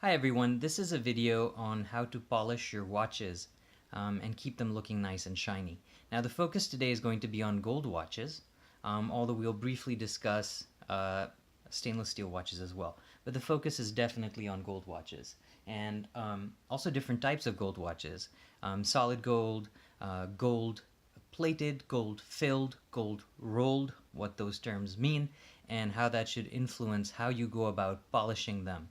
Hi everyone, this is a video on how to polish your watches and keep them looking nice and shiny. Now the focus today is going to be on gold watches, although we'll briefly discuss stainless steel watches as well. But the focus is definitely on gold watches and also different types of gold watches. Solid gold, gold plated, gold filled, gold rolled, what those terms mean, and how that should influence how you go about polishing them.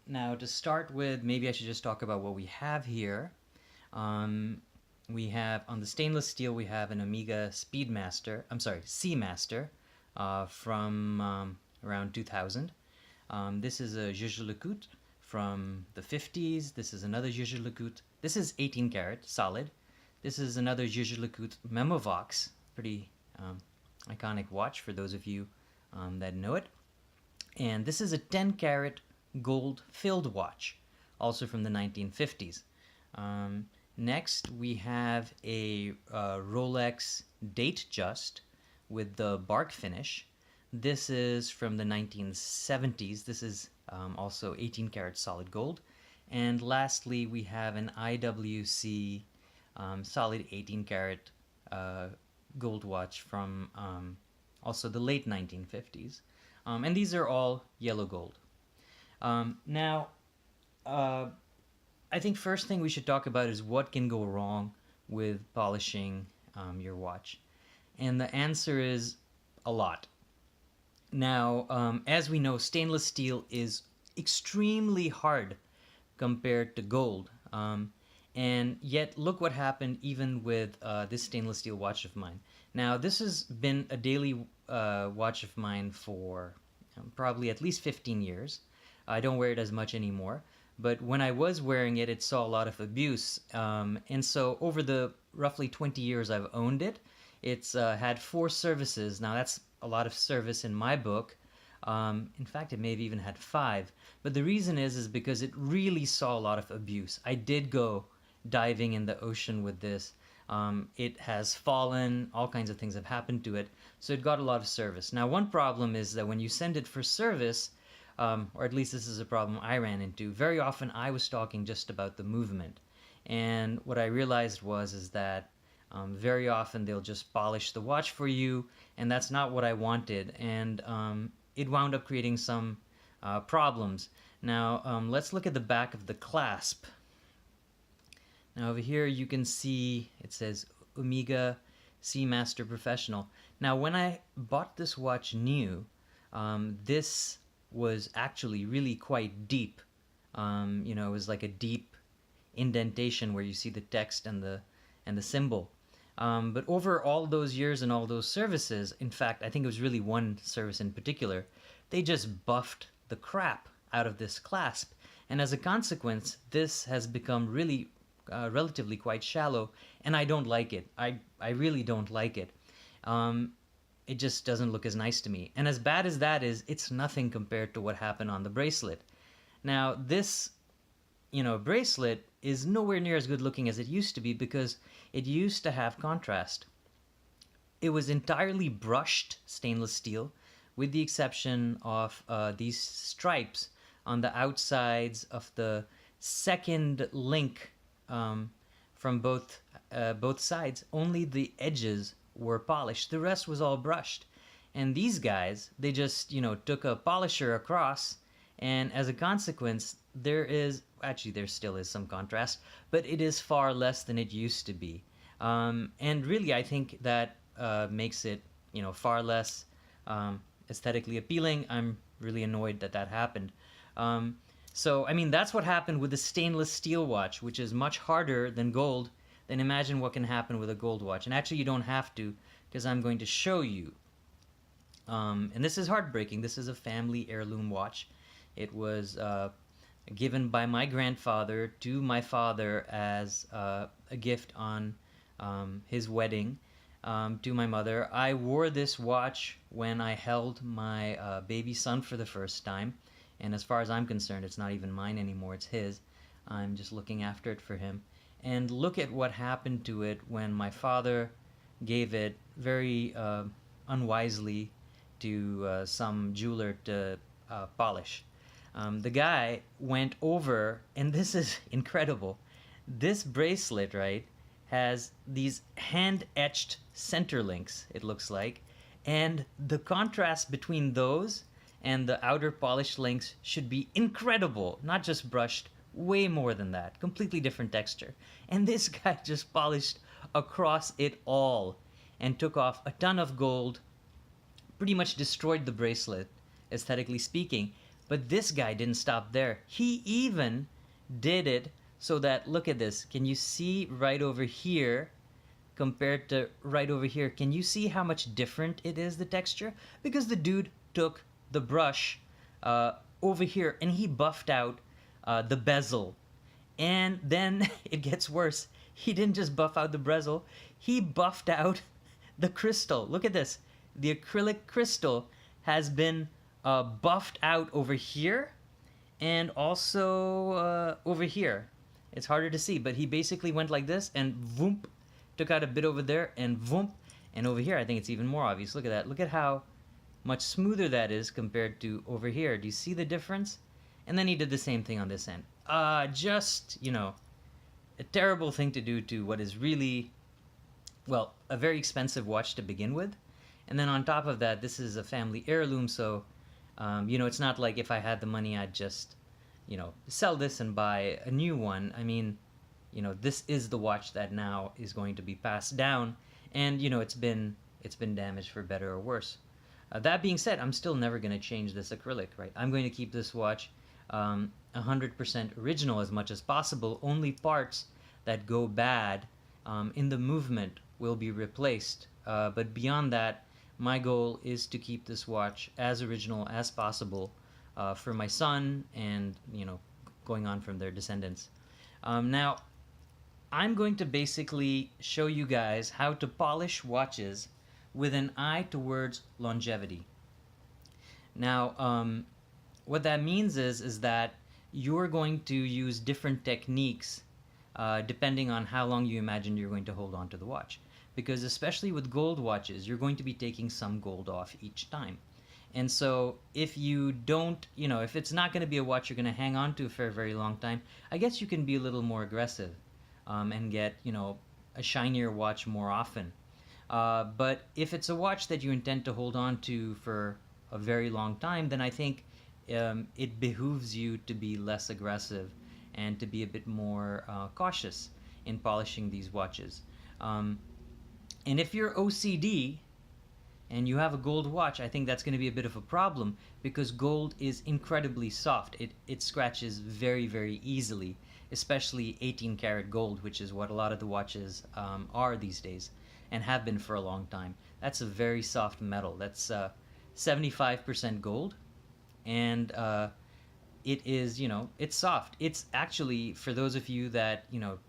Now, to start with, maybe I should just talk about what we have here. We have, on the stainless steel, we have an Omega Speedmaster, Seamaster, from around 2000. This is a Jaeger-LeCoultre from the 50s. This is another Jaeger-LeCoultre. This is 18 karat, solid. This is another Jaeger-LeCoultre Memovox, pretty iconic watch for those of you that know it. And this is a 10 karat gold filled watch, also from the 1950s. Next, we have a Rolex Datejust with the bark finish. This is from the 1970s. This is also 18 karat solid gold. And lastly, we have an IWC solid 18 karat gold watch from also the late 1950s. And these are all yellow gold. Now, I think first thing we should talk about is what can go wrong with polishing your watch. And the answer is a lot. Now, as we know, stainless steel is extremely hard compared to gold. And yet, look what happened even with this stainless steel watch of mine. Now, this has been a daily watch of mine for probably at least 15 years. I don't wear it as much anymore, but when I was wearing it, it saw a lot of abuse. And so over the roughly 20 years I've owned it, it's had 4 services. Now that's a lot of service in my book. In fact, it may have even had 5. But the reason is because it really saw a lot of abuse. I did go diving in the ocean with this. It has fallen, all kinds of things have happened to it, so it got a lot of service. Now, one problem is that when you send it for service, or at least this is a problem I ran into, very often I was talking just about the movement. And what I realized is that very often they'll just polish the watch for you, and that's not what I wanted. And it wound up creating some problems. Now, let's look at the back of the clasp. Now over here you can see it says Omega Seamaster Professional. Now when I bought this watch new, this was actually really quite deep. It was like a deep indentation where you see the text and the symbol. But over all those years and all those services, in fact, I think it was really one service in particular, they just buffed the crap out of this clasp. And as a consequence, this has become really relatively quite shallow, and I don't like it. I really don't like it. It just doesn't look as nice to me. And as bad as that is, it's nothing compared to what happened on the bracelet. Now, this, bracelet is nowhere near as good looking as it used to be because it used to have contrast. It was entirely brushed stainless steel, with the exception of these stripes on the outsides of the second link from both sides. Only the edges were polished. The rest was all brushed. And these guys, they just, took a polisher across, and as a consequence, there still is some contrast, but it is far less than it used to be. And really, I think that makes it, far less aesthetically appealing. I'm really annoyed that happened. So, I mean, that's what happened with the stainless steel watch, which is much harder than gold. Then imagine what can happen with a gold watch. And actually, you don't have to, because I'm going to show you. And this is heartbreaking. This is a family heirloom watch. It was given by my grandfather to my father as a gift on his wedding to my mother. I wore this watch when I held my baby son for the first time. And as far as I'm concerned, it's not even mine anymore, it's his. I'm just looking after it for him. And look at what happened to it when my father gave it very unwisely to some jeweler to polish. The guy went over, and this is incredible. This bracelet, right, has these hand etched center links, it looks like, and the contrast between those and the outer polished links should be incredible, not just brushed, way more than that. Completely different texture. And this guy just polished across it all and took off a ton of gold, pretty much destroyed the bracelet, aesthetically speaking. But this guy didn't stop there. He even did it so that, look at this. Can you see right over here compared to right over here? Can you see how much different it is, the texture? Because the dude took the brush over here and he buffed out the bezel. And then it gets worse. He didn't just buff out the bezel, he buffed out the crystal. Look at this. The acrylic crystal has been buffed out over here and also over here. It's harder to see, but he basically went like this and voomp, took out a bit over there and voomp, and over here I think it's even more obvious. Look at that. Look at how much smoother that is compared to over here. Do you see the difference? And then he did the same thing on this end. Just, a terrible thing to do to what is really, well, a very expensive watch to begin with. And then on top of that, this is a family heirloom, so, it's not like if I had the money, I'd just, sell this and buy a new one. I mean, this is the watch that now is going to be passed down, and, it's been damaged for better or worse. That being said, I'm still never going to change this acrylic, right? I'm going to keep this watch 100% original as much as possible. Only parts that go bad in the movement will be replaced. But beyond that, my goal is to keep this watch as original as possible for my son and, going on from their descendants. Now, I'm going to basically show you guys how to polish watches with an eye towards longevity. Now, what that means is that you're going to use different techniques depending on how long you imagine you're going to hold on to the watch. Because especially with gold watches, you're going to be taking some gold off each time. And so if you don't, if it's not going to be a watch you're going to hang on to for a very long time, I guess you can be a little more aggressive and get, a shinier watch more often. But if it's a watch that you intend to hold on to for a very long time, then I think it behooves you to be less aggressive and to be a bit more cautious in polishing these watches. And if you're OCD and you have a gold watch, I think that's going to be a bit of a problem because gold is incredibly soft. It scratches very, very easily, especially 18 karat gold, which is what a lot of the watches are these days and have been for a long time. That's a very soft metal. That's 75% gold, and it is, it's soft. It's actually, for those of you that,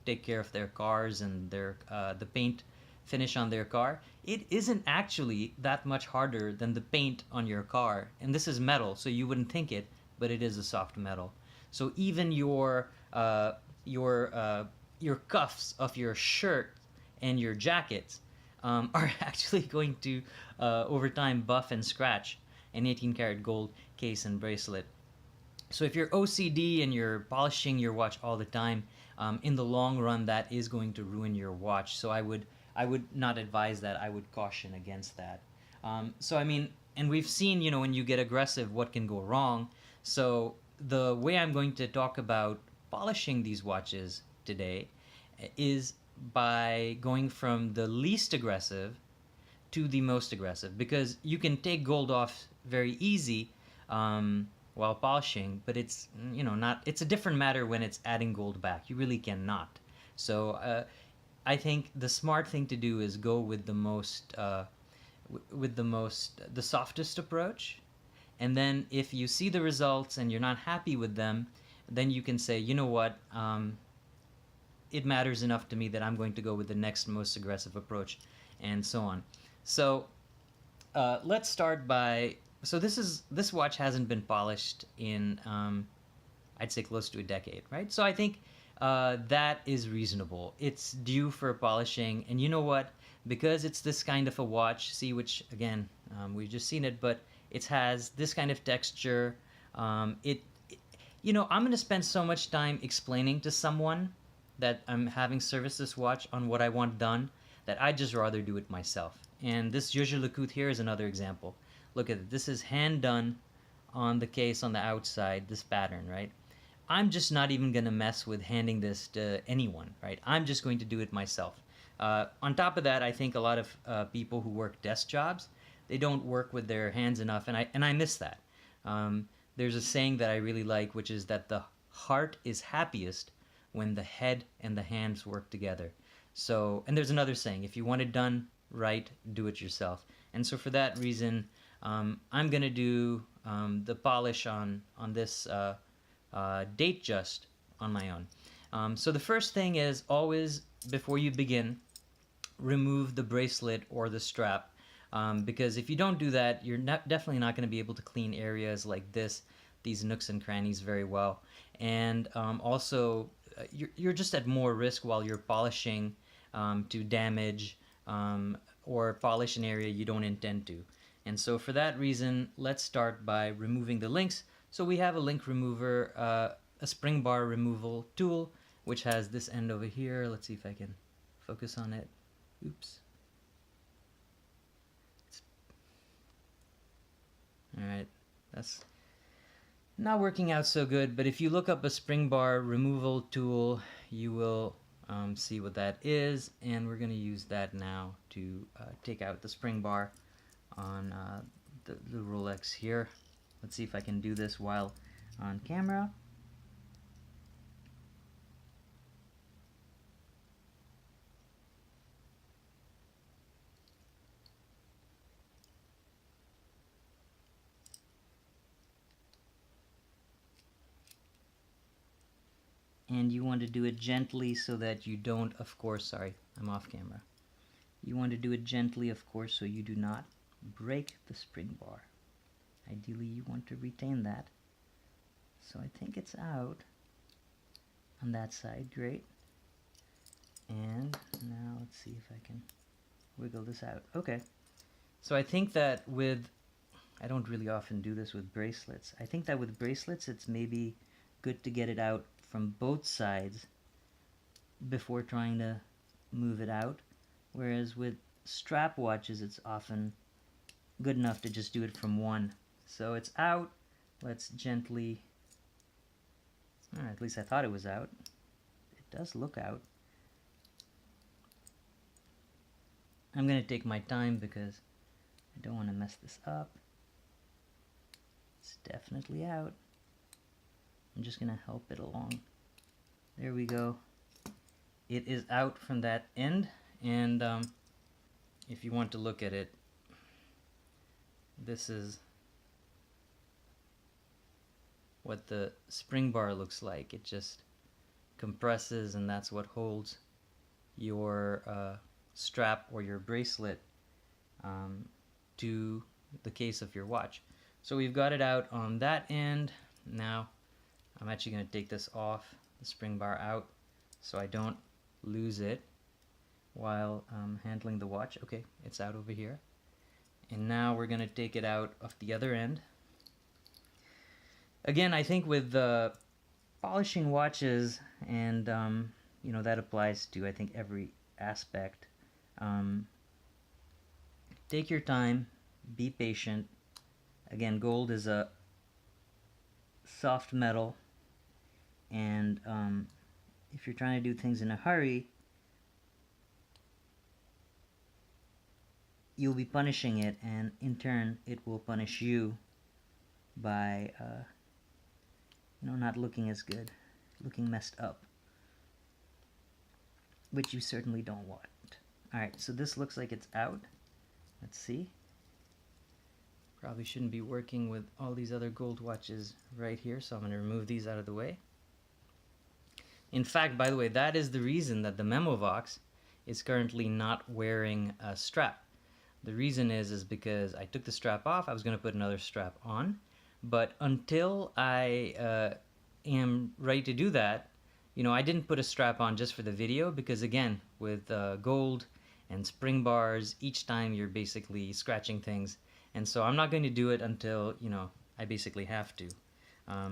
take care of their cars and their the paint finish on their car, it isn't actually that much harder than the paint on your car. And this is metal, so you wouldn't think it, but it is a soft metal. So even your cuffs of your shirt and your jackets are actually going to over time buff and scratch an 18 karat gold case and bracelet. So if you're OCD and you're polishing your watch all the time, in the long run that is going to ruin your watch. So I would not advise that. I would caution against that. So I mean, and we've seen, when you get aggressive, what can go wrong. So the way I'm going to talk about polishing these watches today is by going from the least aggressive to the most aggressive, because you can take gold off very easy while polishing, but it's not. It's a different matter when it's adding gold back. You really cannot. So I think the smart thing to do is go with the softest approach, and then if you see the results and you're not happy with them, then you can say, you know what, it matters enough to me that I'm going to go with the next most aggressive approach, and so on. So let's start by, so this watch hasn't been polished in I'd say close to a decade, right? So I think that is reasonable. It's due for polishing, and you know what? Because it's this kind of a watch, see, which again we've just seen it, but it has this kind of texture. I'm going to spend so much time explaining to someone that I'm having service this watch on what I want done that I'd just rather do it myself. And this Jojo Lecoute here is another example. Look at it. This is hand done on the case on the outside, this pattern, right? I'm just not even going to mess with handing this to anyone, right? I'm just going to do it myself. On top of that, I think a lot of people who work desk jobs, they don't work with their hands enough, and I miss that. There's a saying that I really like, which is that the heart is happiest when the head and the hands work together. So, and there's another saying, if you want it done right, do it yourself. And so for that reason, I'm going to do the polish on this date just on my own. So the first thing is always, before you begin, remove the bracelet or the strap. Because if you don't do that, you're definitely not going to be able to clean areas like these nooks and crannies very well. And also, you're just at more risk while you're polishing to damage or polish an area you don't intend to. And so for that reason, let's start by removing the links. So we have a link remover, a spring bar removal tool, which has this end over here. Let's see if I can focus on it. Oops. Alright, that's not working out so good, but if you look up a spring bar removal tool, you will see what that is, and we're going to use that now to take out the spring bar on the Rolex here. Let's see if I can do this while on camera. And you want to do it gently so that you don't, of course, sorry, I'm off camera. You want to do it gently, of course, so you do not break the spring bar. Ideally, you want to retain that. So I think it's out on that side, great. And now let's see if I can wiggle this out. Okay. So I think that I don't really often do this with bracelets. I think that with bracelets, it's maybe good to get it out from both sides before trying to move it out. Whereas with strap watches, it's often good enough to just do it from one. So it's out. Let's gently, at least I thought it was out. It does look out. I'm going to take my time because I don't want to mess this up. It's definitely out. I'm just going to help it along. There we go. It is out from that end, and if you want to look at it, this is what the spring bar looks like. It just compresses, and that's what holds your strap or your bracelet to the case of your watch. So we've got it out on that end. Now I'm actually going to take this off, the spring bar out, so I don't lose it while handling the watch. Okay, it's out over here. And now we're going to take it out of the other end. Again, I think with polishing watches, and that applies to, I think, every aspect. Take your time, be patient. Again, gold is a soft metal, and if you're trying to do things in a hurry, you'll be punishing it, and in turn it will punish you by not looking as good, looking messed up, which you certainly don't want. Alright, so this looks like it's out. Let's see. Probably shouldn't be working with all these other gold watches right here, so I'm going to remove these out of the way. In fact, by the way, that is the reason that the Memovox is currently not wearing a strap. The reason is because I took the strap off. I was going to put another strap on, but until I am ready to do that, I didn't put a strap on just for the video, because again, with gold and spring bars, each time you're basically scratching things, and so I'm not going to do it until I basically have to.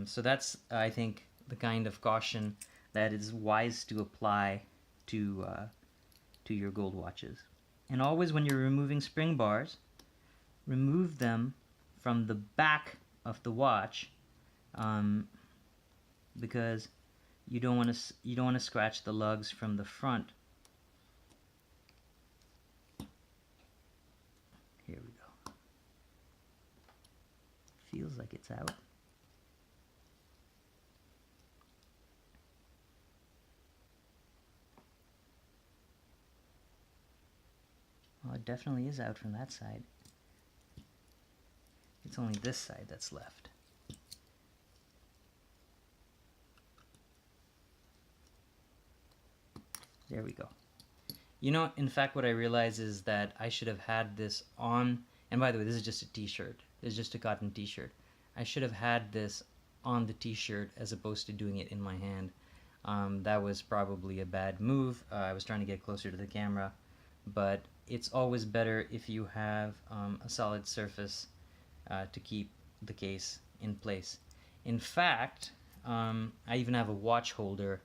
So that's, I think, the kind of caution that is wise to apply to your gold watches. And always when you're removing spring bars, remove them from the back of the watch, because you don't want to scratch the lugs from the front. Here we go. Feels like it's out. Well, it definitely is out from that side. It's only this side that's left. There we go. You know, in fact, what I realize is that I should have had this on, and by the way, this is just a t-shirt. This is just a cotton t-shirt. I should have had this on the t-shirt as opposed to doing it in my hand. That was probably a bad move. I was trying to get closer to the camera, but it's always better if you have a solid surface to keep the case in place. In fact, I even have a watch holder,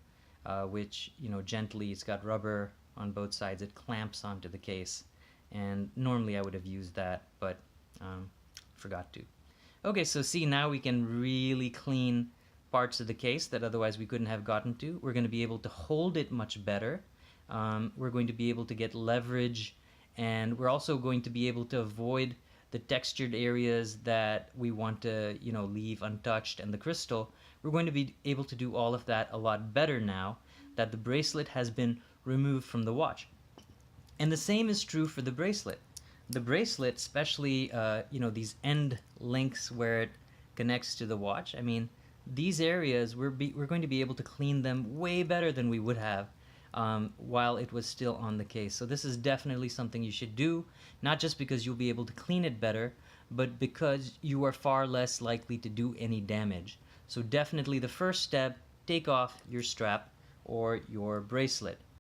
which, you know, gently, it's got rubber on both sides. It clamps onto the case, and normally I would have used that, but forgot to. Okay, so see, now we can really clean parts of the case that otherwise we couldn't have gotten to. We're going to be able to hold it much better. We're going to be able to get leverage, and we're also going to be able to avoid the textured areas that we want to, you know, leave untouched, and the crystal. We're going to be able to do all of that a lot better now that the bracelet has been removed from the watch. And the same is true for the bracelet. The bracelet, especially, you know, these end links where it connects to the watch, I mean, these areas, we're going to be able to clean them way better than we would have while it was still on the case. So this is definitely something you should do, not just because you'll be able to clean it better, but because you are far less likely to do any damage. So definitely the first step, take off your strap or your bracelet.